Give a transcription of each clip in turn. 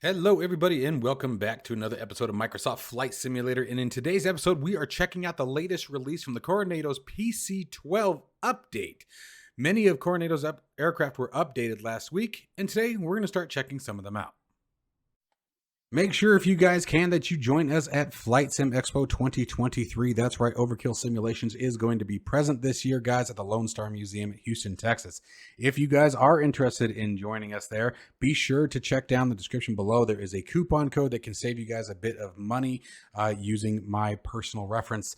Hello, everybody, and welcome back to another episode of Microsoft Flight Simulator. And in today's episode, we are checking out the latest release from the Carenado's PC-12 update. Many of Carenado's aircraft were updated last week, and today we're going to start checking some of them out. Make sure if you guys can that you join us at Flight Sim Expo 2023. That's right, Overkill Simulations is going to be present this year, guys, at the Lone Star Museum in Houston, Texas. If you guys are interested in joining us there, be sure to check down the description below. There is a coupon code that can save you guys a bit of money using my personal reference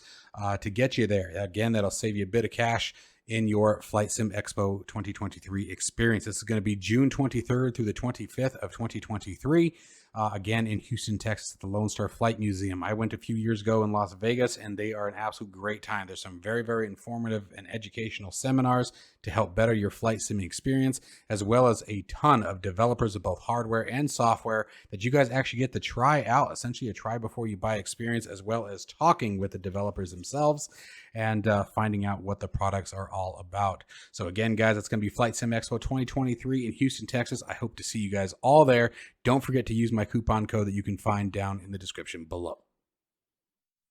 to get you there. Again, that'll save you a bit of cash in your Flight Sim Expo 2023 experience. This is going to be June 23rd through the 25th of 2023. Again, in Houston, Texas, at the Lone Star Flight Museum. I went a few years ago in Las Vegas, and they are an absolute great time. There's some very, very informative and educational seminars to help better your flight simming experience, as well as a ton of developers of both hardware and software that you guys actually get to try out, essentially a try before you buy experience, as well as talking with the developers themselves and finding out what the products are all about. So again, guys, it's going to be Flight Sim Expo 2023 in Houston, Texas. I hope to see you guys all there. Don't forget to use my coupon code that you can find down in the description below.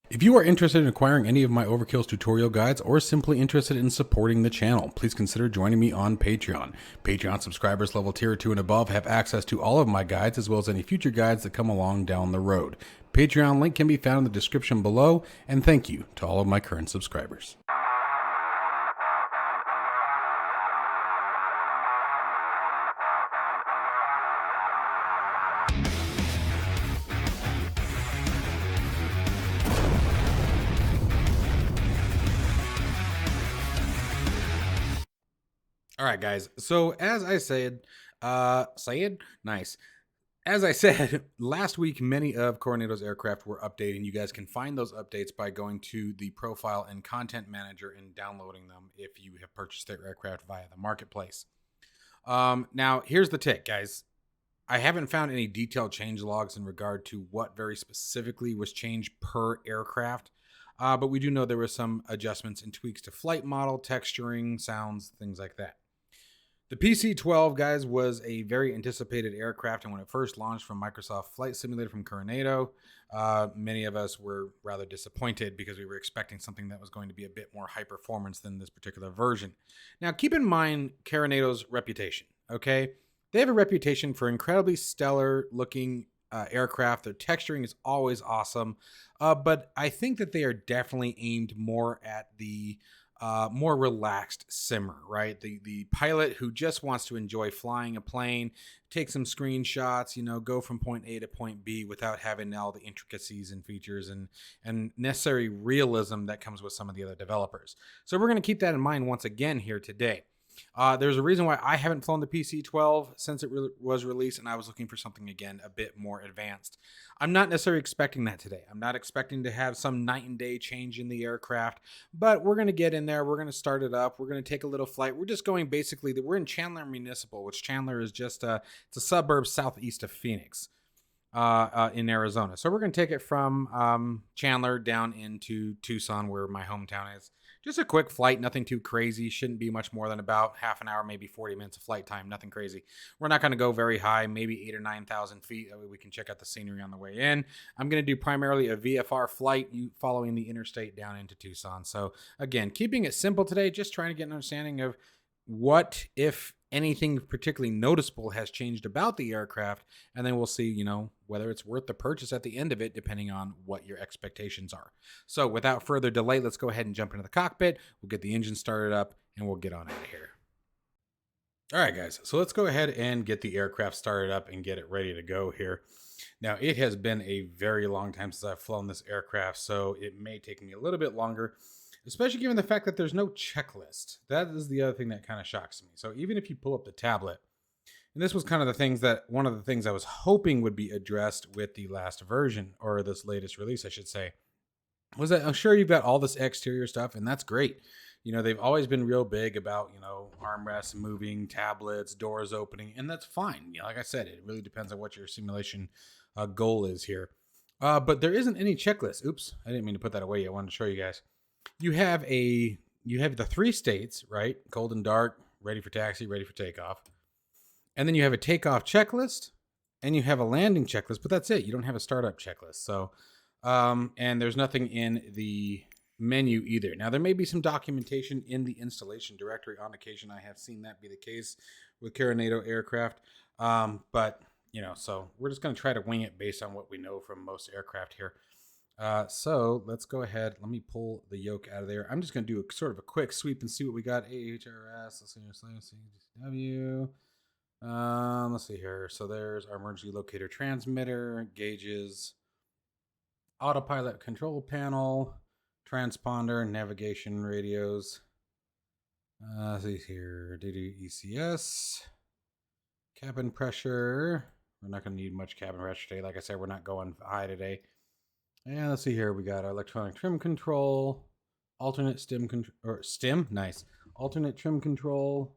If you are interested in acquiring any of my Overkills tutorial guides or simply interested in supporting the channel, please consider joining me on Patreon. Patreon subscribers level tier 2 and above have access to all of my guides as well as any future guides that come along down the road. Patreon link can be found in the description below, and thank you to all of my current subscribers. All right, guys. So as I said, nice. As I said, last week, many of Carenado's aircraft were updated. You guys can find those updates by going to the Profile and Content Manager and downloading them if you have purchased their aircraft via the marketplace. Now, here's the tick, guys. I haven't found any detailed change logs in regard to what very specifically was changed per aircraft. But we do know there were some adjustments and tweaks to flight model, texturing, sounds, things like that. The PC-12, guys, was a very anticipated aircraft, and when it first launched from Microsoft Flight Simulator from Carenado, many of us were rather disappointed because we were expecting something that was going to be a bit more high performance than this particular version. Now, keep in mind Carenado's reputation, okay? They have a reputation for incredibly stellar-looking aircraft. Their texturing is always awesome, but I think that they are definitely aimed more at the more relaxed simmer, right? The pilot who just wants to enjoy flying a plane, take some screenshots, go from point A to point B without having all the intricacies and features and necessary realism that comes with some of the other developers. So we're going to keep that in mind once again here today. There's a reason why I haven't flown the PC-12 since it was released, and I was looking for something, again, a bit more advanced. I'm not necessarily expecting that today. I'm not expecting to have some night and day change in the aircraft, but we're going to get in there. We're going to start it up. We're going to take a little flight. We're just going we're in Chandler Municipal, which Chandler is just it's a suburb southeast of Phoenix. In Arizona. So we're going to take it from Chandler down into Tucson, where my hometown is. Just a quick flight, nothing too crazy. Shouldn't be much more than about half an hour, maybe 40 minutes of flight time. Nothing crazy. We're not going to go very high, maybe 8,000 or 9,000 feet. That way we can check out the scenery on the way in. I'm going to do primarily a VFR flight following the interstate down into Tucson. So again, keeping it simple today, just trying to get an understanding of what, if anything particularly noticeable has changed about the aircraft, and then we'll see, whether it's worth the purchase at the end of it, depending on what your expectations are. So without further delay, let's go ahead and jump into the cockpit. We'll get the engine started up, and we'll get on out of here. All right, guys, so let's go ahead and get the aircraft started up and get it ready to go here. Now, it has been a very long time since I've flown this aircraft, so it may take me a little bit longer, especially given the fact that there's no checklist. That is the other thing that kind of shocks me. So even if you pull up the tablet, and this was kind of one of the things I was hoping would be addressed with the last version, or this latest release, I should say, was that I'm sure you've got all this exterior stuff, and that's great. They've always been real big about, armrests moving, tablets, doors opening, and that's fine. Like I said, it really depends on what your simulation goal is here. But there isn't any checklist. Oops, I didn't mean to put that away. I wanted to show you guys. You have the 3 states, right? Cold and dark, ready for taxi, ready for takeoff. And then you have a takeoff checklist, and you have a landing checklist, but that's it. You don't have a startup checklist. So, and there's nothing in the menu either. Now, there may be some documentation in the installation directory. On occasion, I have seen that be the case with Carenado aircraft. But, you know, so we're just going to try to wing it based on what we know from most aircraft here. So let's go ahead. Let me pull the yoke out of there. I'm just going to do a sort of a quick sweep and see what we got. AHRS, let's see, CW. Let's see here. So there's our emergency locator transmitter, gauges, autopilot control panel, transponder, navigation radios. Let's see here. ECS, cabin pressure. We're not going to need much cabin pressure today. Like I said, we're not going high today. And let's see here. We got our electronic trim control, alternate stem, nice. Alternate trim control,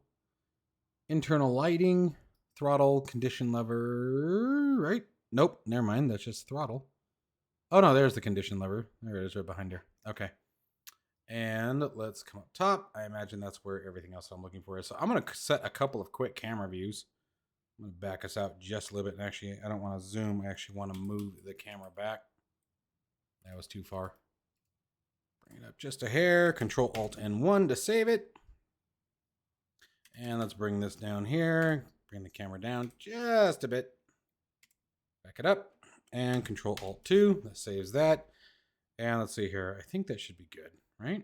internal lighting, throttle, condition lever, right? Nope, never mind. That's just throttle. Oh, no, there's the condition lever. There it is right behind her. Okay. And let's come up top. I imagine that's where everything else I'm looking for is. So I'm going to set a couple of quick camera views. I'm going to back us out just a little bit. And actually, I don't want to zoom. I actually want to move the camera back. That was too far. Bring it up just a hair. Control Alt N1 to save it. And let's bring this down here. Bring the camera down just a bit. Back it up. And Control Alt 2. That saves that. And let's see here. I think that should be good, right?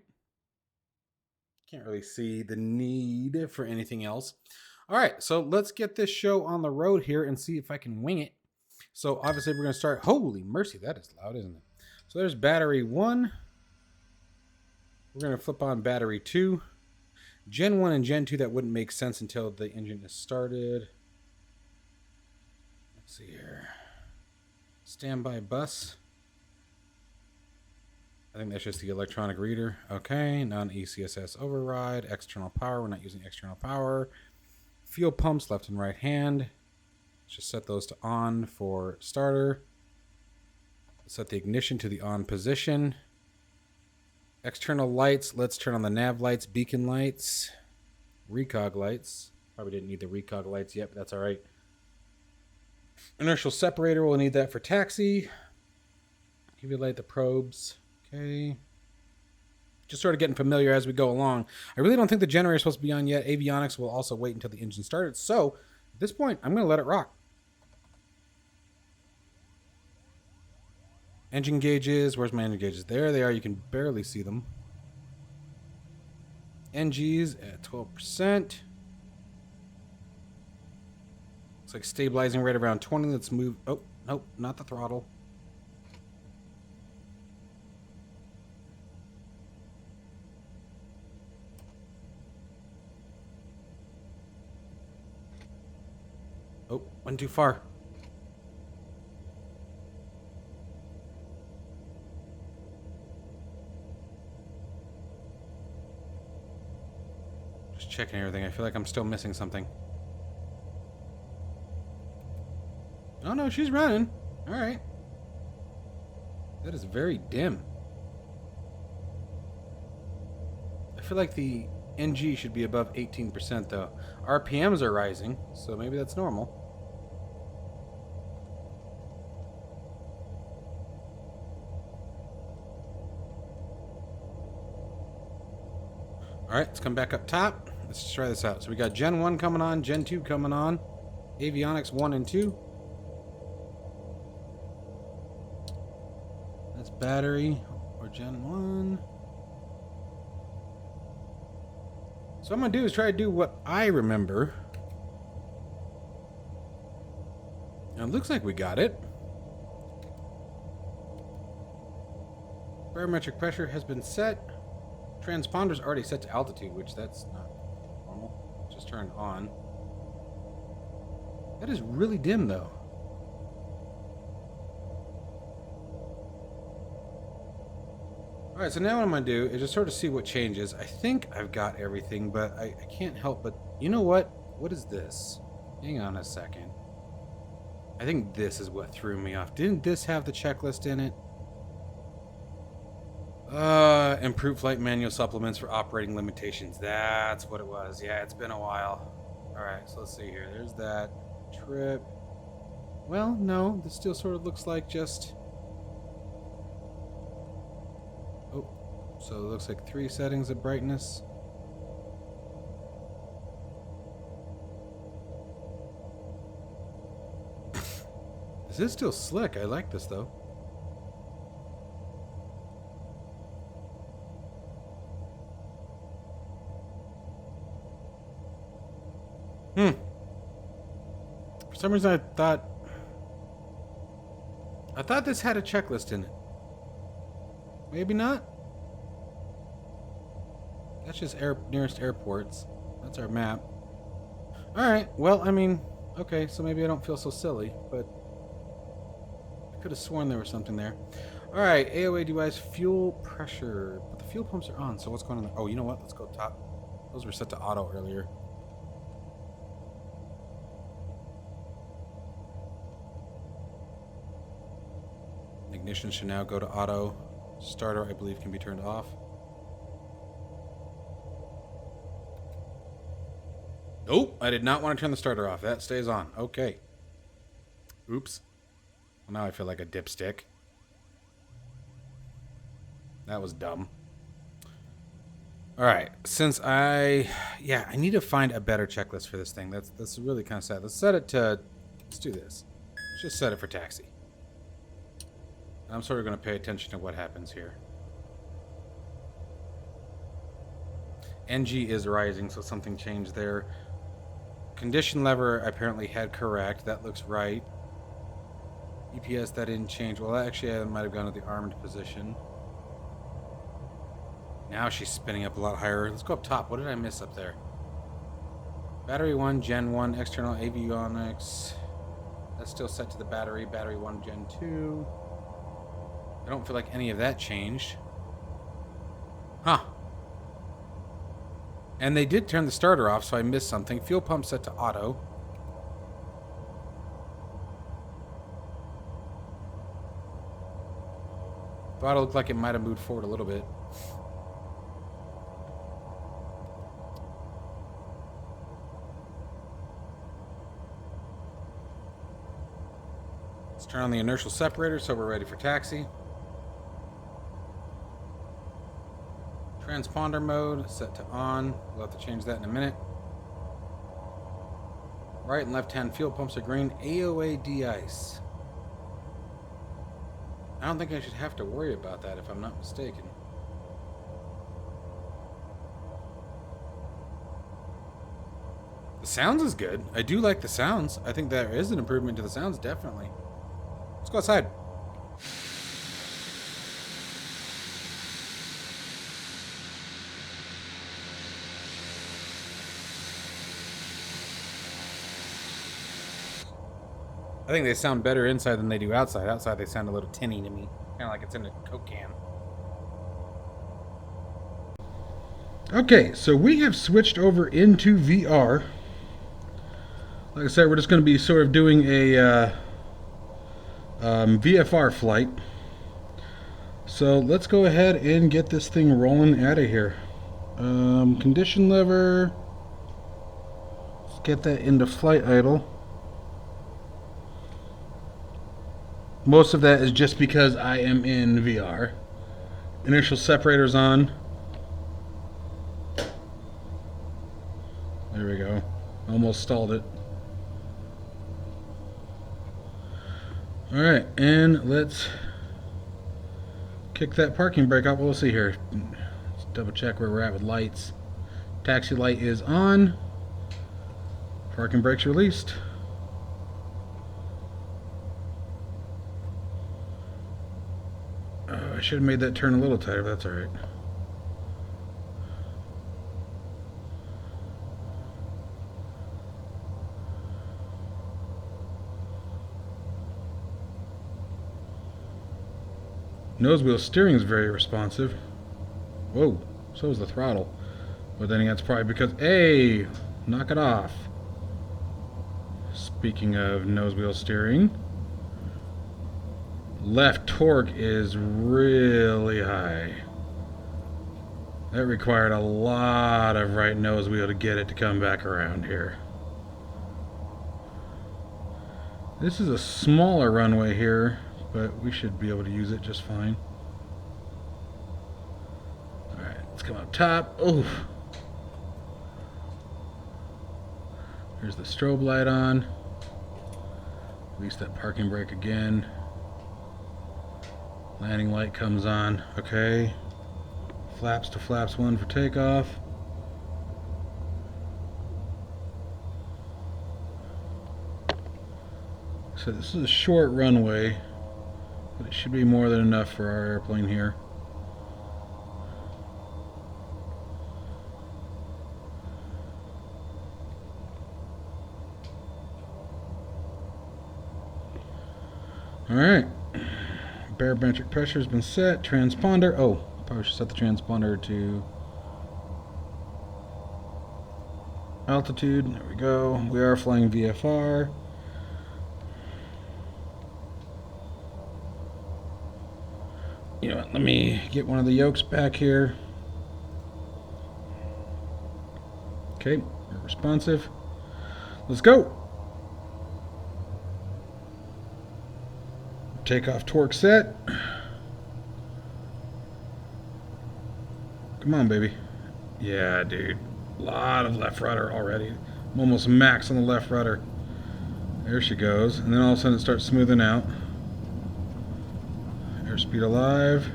Can't really see the need for anything else. All right, so let's get this show on the road here and see if I can wing it. So obviously we're going to start. Holy mercy, that is loud, isn't it? So there's battery 1. We're going to flip on battery 2. Gen 1 and Gen 2, that wouldn't make sense until the engine is started. Let's see here. Standby bus. I think that's just the electronic reader. Okay, non-ECSS override. External power, we're not using external power. Fuel pumps, left and right hand. Let's just set those to on for starter. Set the ignition to the on position. External lights, let's turn on the nav lights, beacon lights, recog lights. Probably didn't need the recog lights yet, but that's all right. Inertial separator, we'll need that for taxi. UV light the probes. Okay. Just sort of getting familiar as we go along. I really don't think the generator is supposed to be on yet. Avionics will also wait until the engine started. So at this point, I'm going to let it rock. Engine gauges. Where's my engine gauges? There they are. You can barely see them. NGs at 12%. Looks like stabilizing right around 20. Let's move. Oh, nope, not the throttle. Oh, went too far. Just checking everything. I feel like I'm still missing something. Oh no, she's running. All right. That is very dim. I feel like the NG should be above 18% though. RPMs are rising, so maybe that's normal. All right, let's come back up top. Let's try this out. So we got Gen 1 coming on, Gen 2 coming on, Avionics 1 and 2. That's battery or Gen 1. So what I'm going to do is try to do what I remember. And it looks like we got it. Barometric pressure has been set. Transponder's already set to altitude, which that's not normal. Just turned on. That is really dim though. Alright, so now what I'm going to do is just sort of see what changes. I think I've got everything, but I can't help but... You know what? What is this? Hang on a second. I think this is what threw me off. Didn't this have the checklist in it? Improved flight manual supplements for operating limitations. That's what it was. Yeah, it's been a while. Alright, so let's see here. There's that trip. Well, no, this still sort of looks like just... Oh, so it looks like 3 settings of brightness. This is still slick. I like this, though. For some reason, I thought this had a checklist in it. Maybe not. That's just nearest airports. That's our map. Alright, well, I mean, okay, so maybe I don't feel so silly, but I could have sworn there was something there. Alright, AOA device fuel pressure. But the fuel pumps are on, so what's going on there? Oh, you know what? Let's go top. Those were set to auto earlier. Ignition should now go to auto. Starter, I believe, can be turned off. Nope, I did not want to turn the starter off. That stays on. Okay. Oops. Well, now I feel like a dipstick. That was dumb. Alright, since I need to find a better checklist for this thing. That's really kind of sad. Let's set it to... Let's do this. Let's just set it for taxi. I'm sort of going to pay attention to what happens here. NG is rising, so something changed there. Condition lever I apparently had correct. That looks right. EPS, that didn't change. Well, actually, I might have gone to the armed position. Now she's spinning up a lot higher. Let's go up top. What did I miss up there? Battery 1, Gen 1, external avionics. That's still set to the battery. Battery 1, Gen 2. I don't feel like any of that changed. Huh. And they did turn the starter off, so I missed something. Fuel pump set to auto. Thought it looked like it might have moved forward a little bit. Let's turn on the inertial separator so we're ready for taxi. Transponder mode set to on. We'll have to change that in a minute. Right and left hand fuel pumps are green. AOA de-ice. I don't think I should have to worry about that if I'm not mistaken. The sounds is good. I do like the sounds. I think there is an improvement to the sounds, definitely. Let's go outside. I think they sound better inside than they do outside. Outside they sound a little tinny to me. Kind of like it's in a Coke can. Okay, so we have switched over into VR. Like I said, we're just going to be sort of doing a VFR flight. So let's go ahead and get this thing rolling out of here. Condition lever. Let's get that into flight idle. Most of that is just because I am in VR. Inertial separator's on. There we go. Almost stalled it. Alright, and let's kick that parking brake up. We'll see here. Let's double check where we're at with lights. Taxi light is on. Parking brake's released. I should have made that turn a little tighter, but that's alright. Nose wheel steering is very responsive. Whoa, so is the throttle. But then again, that's probably because, hey, knock it off. Speaking of nose wheel steering, left torque is really high. That required a lot of right nose wheel to get it to come back around here. This is a smaller runway here, but we should be able to use it just fine. Alright, let's come up top. Oh! There's the strobe light on. Release that parking brake again. Landing light comes on. Okay. Flaps to flaps 1 for takeoff. So this is a short runway, but it should be more than enough for our airplane here. Alright. Barometric pressure has been set. Transponder. Oh, probably should set the transponder to altitude. There we go. We are flying VFR. You know what, let me get one of the yokes back here. Okay, we're responsive. Let's go. Takeoff torque set. Come on, baby. Yeah, dude. A lot of left rudder already. I'm almost max on the left rudder. There she goes. And then all of a sudden it starts smoothing out. Airspeed alive.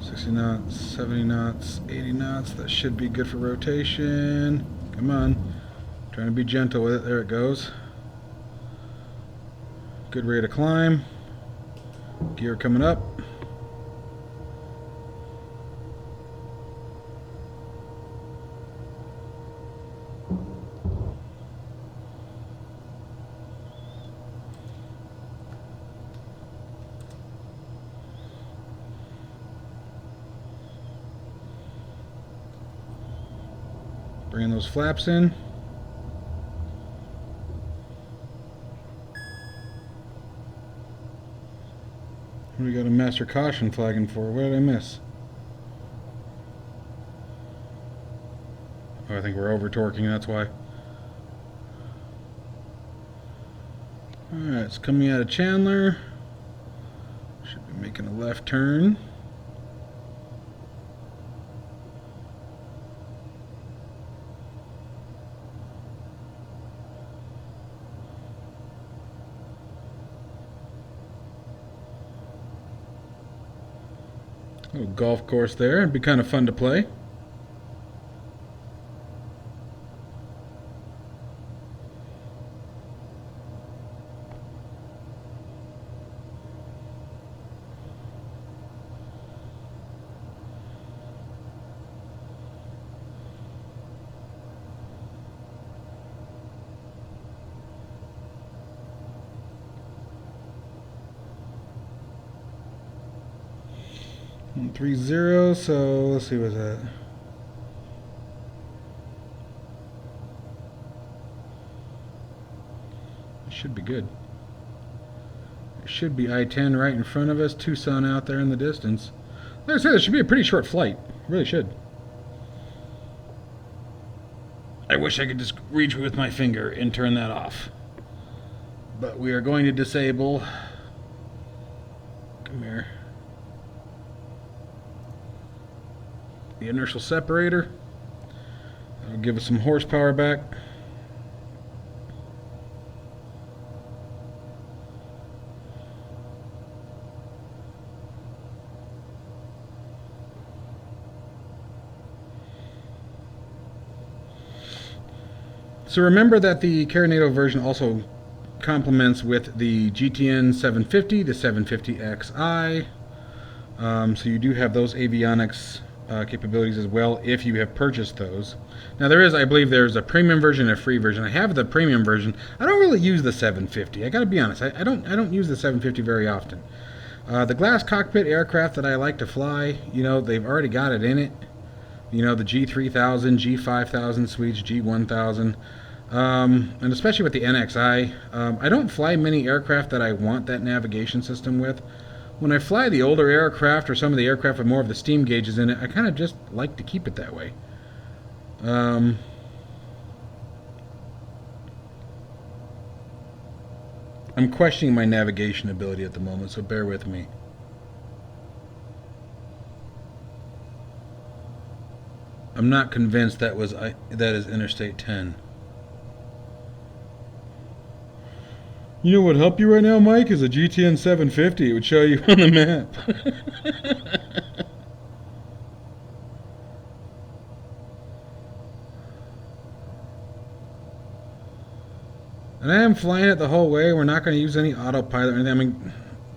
60 knots, 70 knots, 80 knots. That should be good for rotation. Come on. Trying to be gentle with it. There it goes. Good rate of climb. Gear coming up. Bringing those flaps in. What do we got a master caution flagging for? What did I miss? Oh, I think we're over torquing, that's why. Alright, it's coming out of Chandler. Should be making a left turn. Little golf course there. It'd be kind of fun to play. And 3-0, so let's see what's that. It should be good. It should be I-10 right in front of us, Tucson out there in the distance. Like I said, it should be a pretty short flight. It really should. I wish I could just reach with my finger and turn that off. But we are going to disable. Come here. The inertial separator. That'll give us some horsepower back. So remember that the Carenado version also complements with the GTN 750 to 750XI. So you do have those avionics capabilities as well if you have purchased those. Now there is, I believe there's a premium version and a free version. I have the premium version. I don't really use the 750. I gotta be honest. I don't use the 750 very often. The glass cockpit aircraft that I like to fly, you know, they've already got it in it. You know, the G3000, G5000 suites, G1000. And especially with the NXI, I don't fly many aircraft that I want that navigation system with. When I fly the older aircraft or some of the aircraft with more of the steam gauges in it, I kind of just like to keep it that way. I'm questioning my navigation ability at the moment, so bear with me. I'm not convinced that is Interstate 10. You know what would help you right now, Mike, is a GTN 750. It would show you on the map. And I am flying it the whole way. We're not going to use any autopilot or anything. I mean,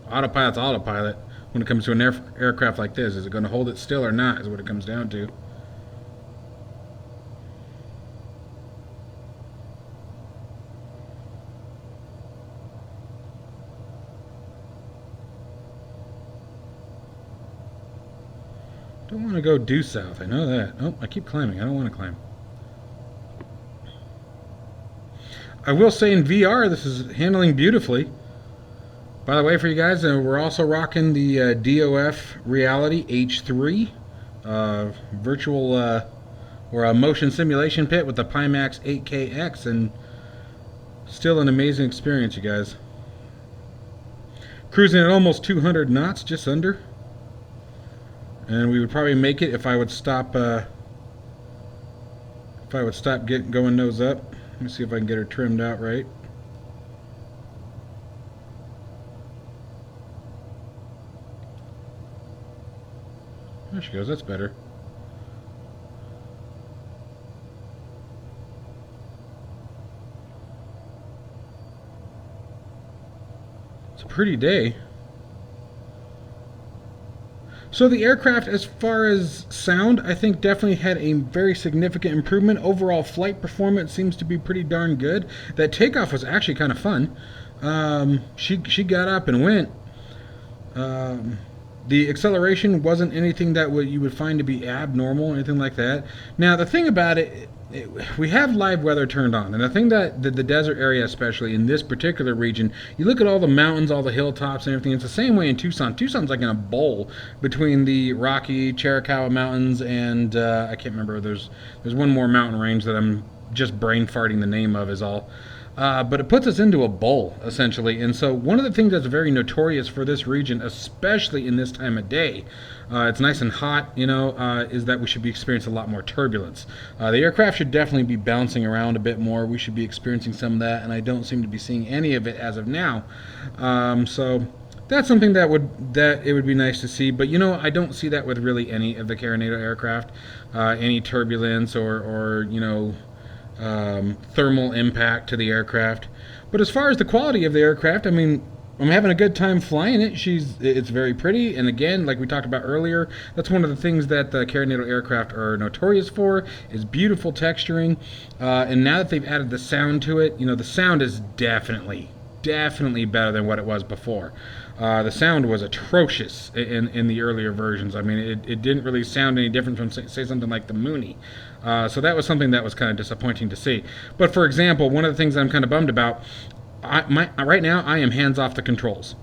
autopilot's autopilot when it comes to an aircraft like this. Is it going to hold it still or not is what it comes down to. Don't want to go due south. I know that. Oh, I keep climbing. I don't want to climb. I will say in VR, this is handling beautifully. By the way, for you guys, we're also rocking the DOF Reality H3 virtual or a motion simulation pit with the Pimax 8KX, and still an amazing experience, you guys. Cruising at almost 200 knots, just under. And we would probably make it if I would stop. Going nose up. Let me see if I can get her trimmed out right. There she goes. That's better. It's a pretty day. So the aircraft, as far as sound, I think definitely had a very significant improvement. Overall flight performance seems to be pretty darn good. That takeoff was actually kind of fun. She got up and went. The acceleration wasn't anything that you would find to be abnormal or anything like that. Now the thing about it, we have live weather turned on, and the thing that the desert area, especially in this particular region, you look at all the mountains, all the hilltops and everything. It's the same way in Tucson. Tucson's like in a bowl between the Rocky Chiricahua Mountains and I can't remember. There's one more mountain range that I'm just brain farting the name of is all. But it puts us into a bowl, essentially. And so one of the things that's very notorious for this region, especially in this time of day, it's nice and hot, you know, is that we should be experiencing a lot more turbulence. The aircraft should definitely be bouncing around a bit more. We should be experiencing some of that, and I don't seem to be seeing any of it as of now. So that's something that it would be nice to see. But, you know, I don't see that with really any of the Carenado aircraft. Any turbulence or you know, thermal impact to the aircraft. But as far as the quality of the aircraft, I mean, I'm having a good time flying it. It's very pretty, and again, like we talked about earlier, that's one of the things that the Carenado aircraft are notorious for, is beautiful texturing. And now that they've added the sound to it, you know, the sound is definitely better than what it was before. The sound was atrocious in the earlier versions. I mean, it didn't really sound any different from, say, something like the Mooney. So that was something that was kind of disappointing to see. But for example, one of the things I'm kind of bummed about, right now I am hands off the controls.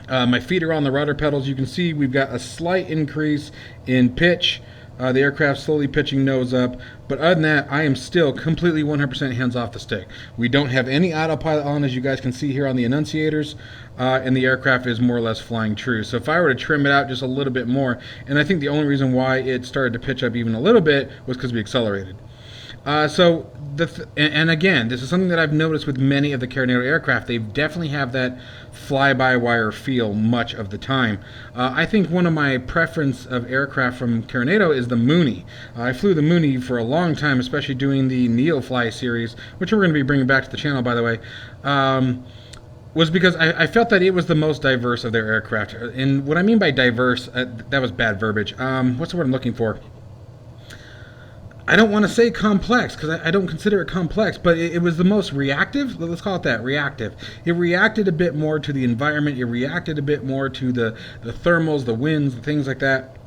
My feet are on the rudder pedals. You can see we've got a slight increase in pitch. The aircraft slowly pitching nose up. But other than that, I am still completely 100% hands off the stick. We don't have any autopilot on, as you guys can see here on the annunciators. And the aircraft is more or less flying true. So if I were to trim it out just a little bit more, and I think the only reason why it started to pitch up even a little bit was because we accelerated. And again, this is something that I've noticed with many of the Carenado aircraft. They definitely have that fly-by-wire feel much of the time. I think one of my preference of aircraft from Carenado is the Mooney. I flew the Mooney for a long time, especially doing the Neofly series, which we're going to be bringing back to the channel, by the way. Was because I felt that it was the most diverse of their aircraft. And what I mean by diverse, that was bad verbiage. What's the word I'm looking for? I don't want to say complex, because I don't consider it complex, but it was the most reactive. Let's call it that, reactive. It reacted a bit more to the environment. It reacted a bit more to the thermals, the winds, the things like that.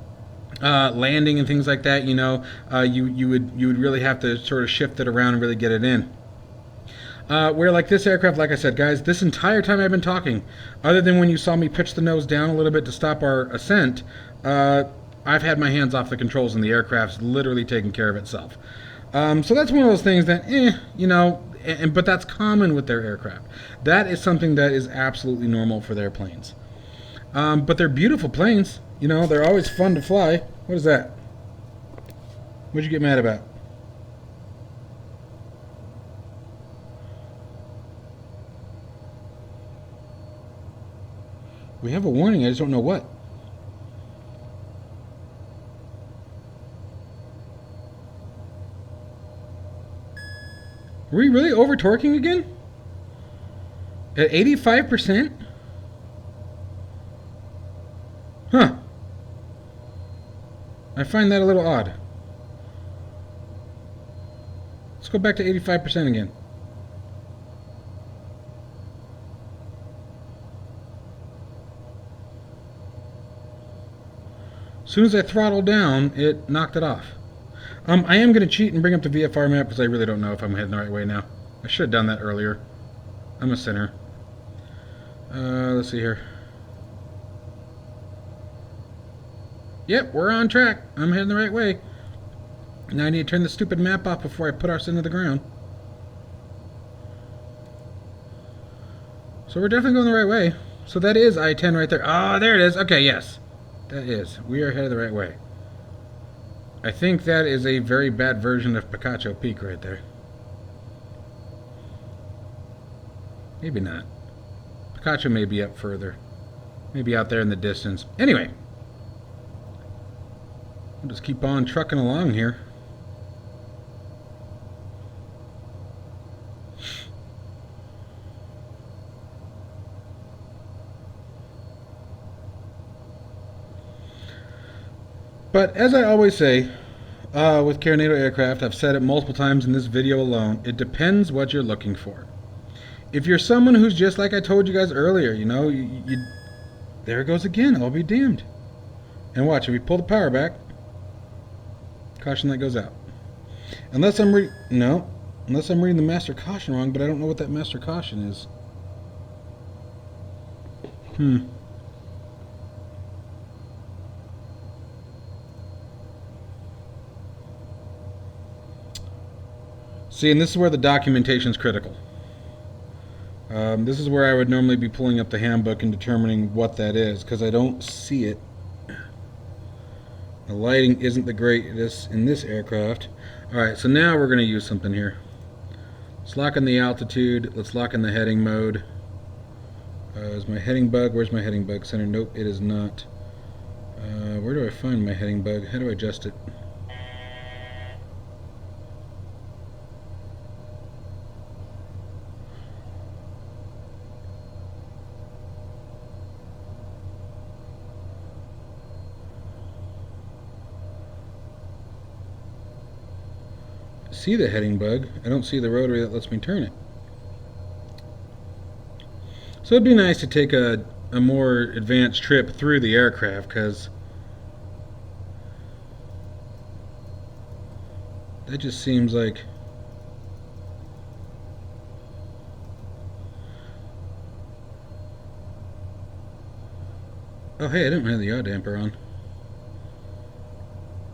Landing and things like that, you know, you would really have to sort of shift it around and really get it in. Where like this aircraft, like I said, guys, this entire time I've been talking, other than when you saw me pitch the nose down a little bit to stop our ascent, I've had my hands off the controls and the aircraft's literally taking care of itself. So that's one of those things that, you know, but that's common with their aircraft. That is something that is absolutely normal for their planes. But they're beautiful planes. You know, they're always fun to fly. What is that? What'd you get mad about? We have a warning, I just don't know what. Are we really over torquing again? At 85%? Huh. I find that a little odd. Let's go back to 85% again. As soon as I throttled down, it knocked it off. I am going to cheat and bring up the VFR map because I really don't know if I'm heading the right way now. I should have done that earlier. I'm a sinner. Let's see here. Yep, we're on track. I'm heading the right way. Now I need to turn the stupid map off before I put us into the ground. So we're definitely going the right way. So that is I-10 right there. Ah, there it is. Okay, yes. That is. We are headed the right way. I think that is a very bad version of Picacho Peak right there. Maybe not. Picacho may be up further. Maybe out there in the distance. Anyway. We'll just keep on trucking along here. But as I always say, with Carenado aircraft, I've said it multiple times in this video alone, it depends what you're looking for. If you're someone who's just like I told you guys earlier, you know, there it goes again, I'll be damned. And watch, if we pull the power back, caution light goes out. Unless I'm reading the master caution wrong, but I don't know what that master caution is. See, and this is where the documentation is critical. This is where I would normally be pulling up the handbook and determining what that is, because I don't see it. The lighting isn't the greatest in this aircraft. Alright, so now we're going to use something here. Let's lock in the altitude. Let's lock in the heading mode. Is my heading bug? Where's my heading bug center? Nope, it is not. Where do I find my heading bug? How do I adjust it? See the heading bug. I don't see the rotary that lets me turn it. So it'd be nice to take a more advanced trip through the aircraft, because that just seems like oh hey, I didn't have the yaw damper on.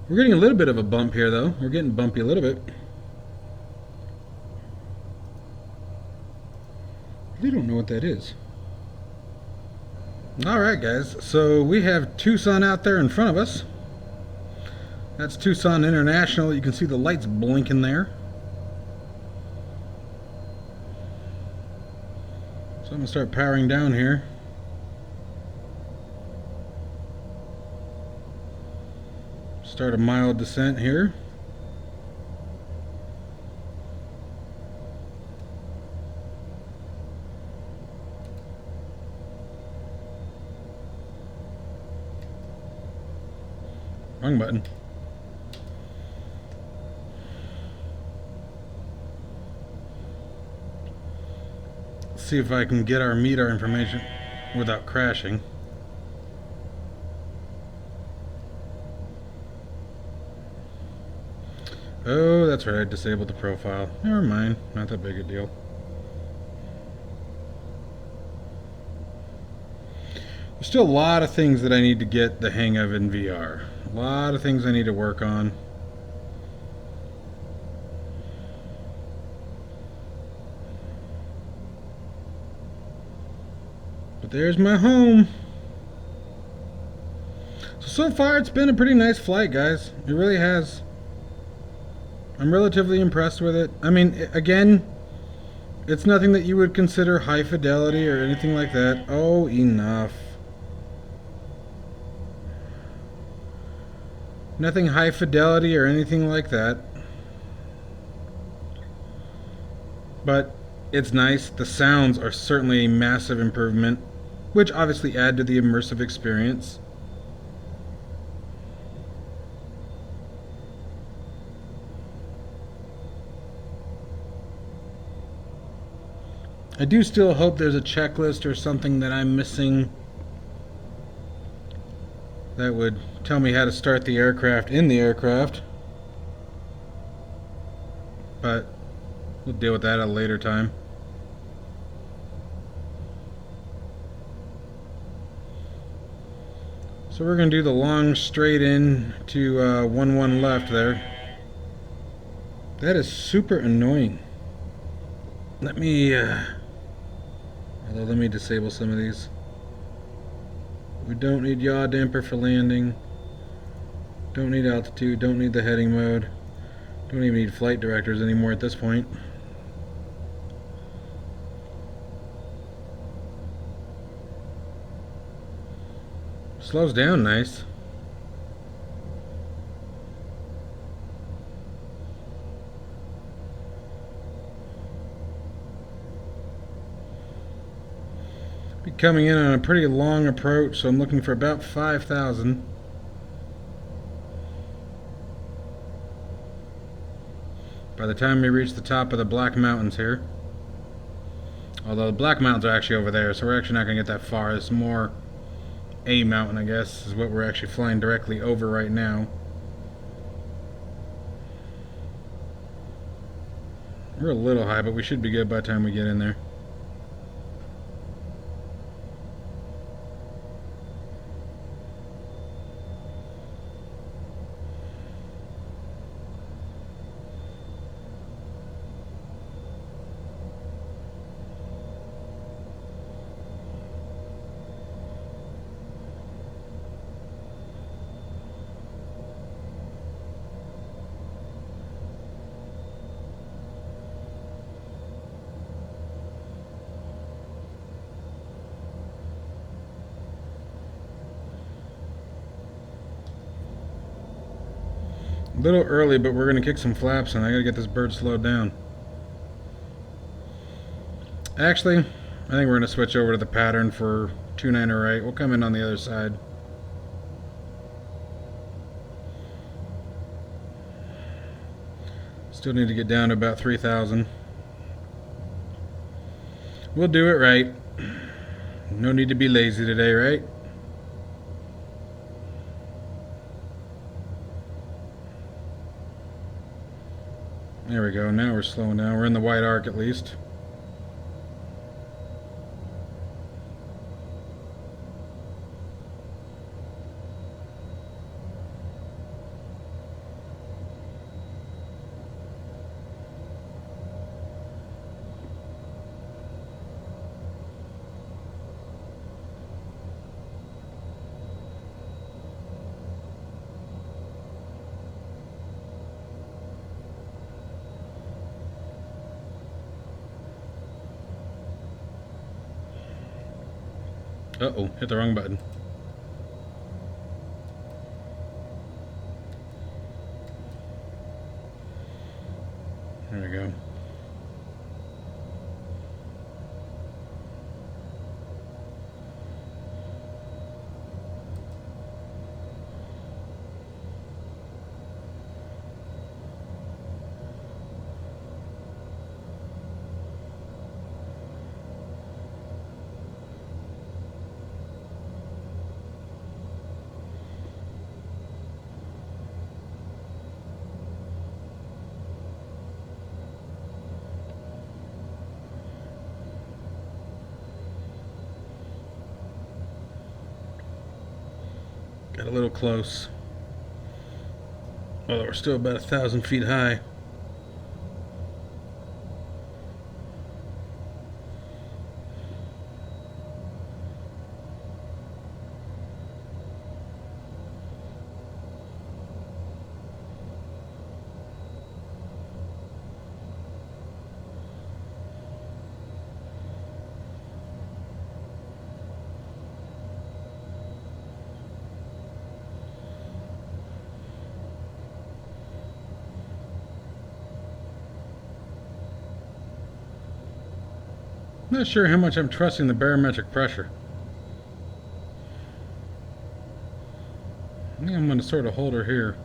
We're getting a little bit of a bump here though. We're getting bumpy a little bit. I really don't know what that is. Alright guys, so we have Tucson out there in front of us. That's Tucson International. You can see the lights blinking there. So I'm going to start powering down here. Start a mild descent here. Wrong button. Let's see if I can get our MEDAR information without crashing. Oh, that's right, I disabled the profile. Never mind, not that big a deal. There's still a lot of things that I need to get the hang of in VR. A lot of things I need to work on. But there's my home. So far it's been a pretty nice flight, guys. It really has. I'm relatively impressed with it. I mean, again, it's nothing that you would consider high fidelity or anything like that. Oh, enough. Nothing high fidelity or anything like that. But it's nice. The sounds are certainly a massive improvement, which obviously add to the immersive experience. I do still hope there's a checklist or something that I'm missing that would tell me how to start the aircraft in the aircraft. But we'll deal with that at a later time. So we're going to do the long straight in to 1-1 left there. That is super annoying. Let me disable some of these. We don't need yaw damper for landing. Don't need altitude. Don't need the heading mode. Don't even need flight directors anymore at this point. Slows down nice. Be coming in on a pretty long approach, so I'm looking for about 5,000. By the time we reach the top of the Black Mountains here. Although the Black Mountains are actually over there, so we're actually not going to get that far. It's more a mountain, I guess, is what we're actually flying directly over right now. We're a little high, but we should be good by the time we get in there. A little early, but we're going to kick some flaps and I got to get this bird slowed down. Actually, I think we're going to switch over to the pattern for 29 right. We'll come in on the other side. Still need to get down to about 3,000. We'll do it right. No need to be lazy today, right? There we go. Now we're slowing down. We're in the white arc at least. Uh-oh, hit the wrong button. There we go. Got a little close. Although we're still about 1,000 feet high. Not sure how much I'm trusting the barometric pressure. I think I'm going to sort of hold her here.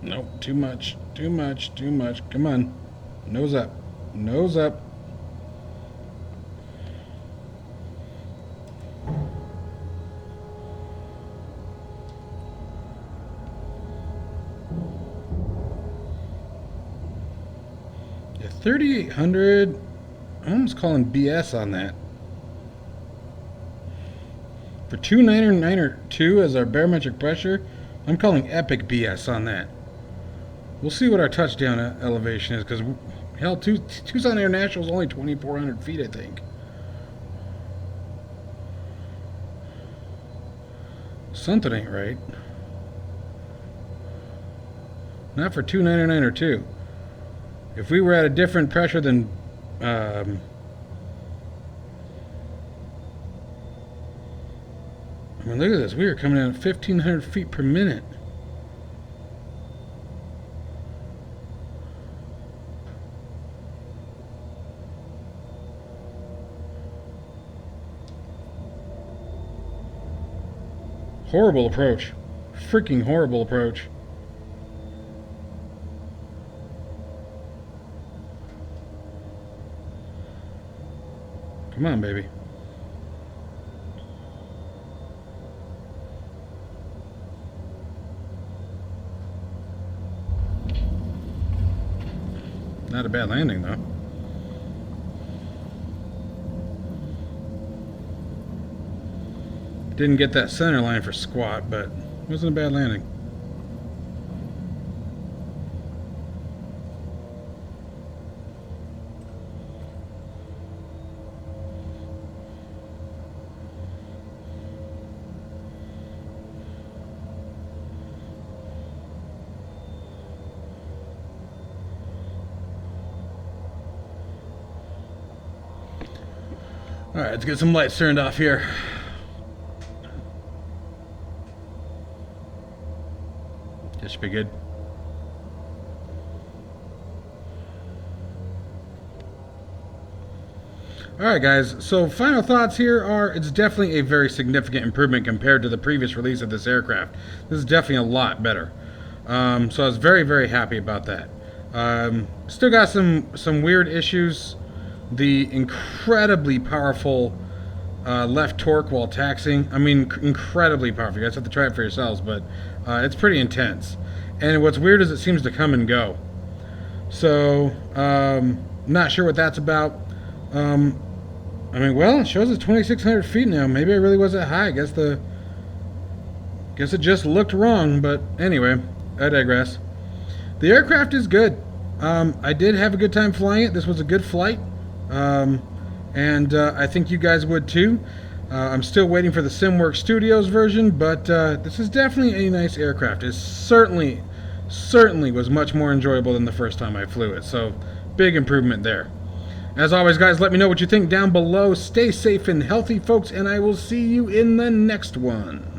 Nope, too much, too much, too much. Come on. Nose up. Nose up. Yeah, 3,800. I'm almost calling BS on that. For 2,992 as our barometric pressure, I'm calling epic BS on that. We'll see what our touchdown elevation is, because hell, Tucson International is only 2,400 feet, I think. Something ain't right. Not for 2,992. If we were at a different pressure than I mean, look at this. We are coming in at 1,500 feet per minute. Horrible approach. Freaking horrible approach. Come on, baby. Not a bad landing, though. Didn't get that center line for squat, but it wasn't a bad landing. All right, let's get some lights turned off here. This should be good. Alright guys, so final thoughts here are, it's definitely a very significant improvement compared to the previous release of this aircraft. This is definitely a lot better. So I was very, very happy about that. Still got some weird issues. The incredibly powerful left torque while taxiing. I mean, incredibly powerful. You guys have to try it for yourselves, but it's pretty intense. And what's weird is it seems to come and go. So, not sure what that's about. I mean, well, it shows it's 2,600 feet now. Maybe I really wasn't high. Guess it just looked wrong. But anyway, I digress. The aircraft is good. I did have a good time flying it. This was a good flight. And I think you guys would too. I'm still waiting for the SimWorks Studios version, but this is definitely a nice aircraft. It certainly was much more enjoyable than the first time I flew it. So, big improvement there. As always, guys, let me know what you think down below. Stay safe and healthy, folks, and I will see you in the next one.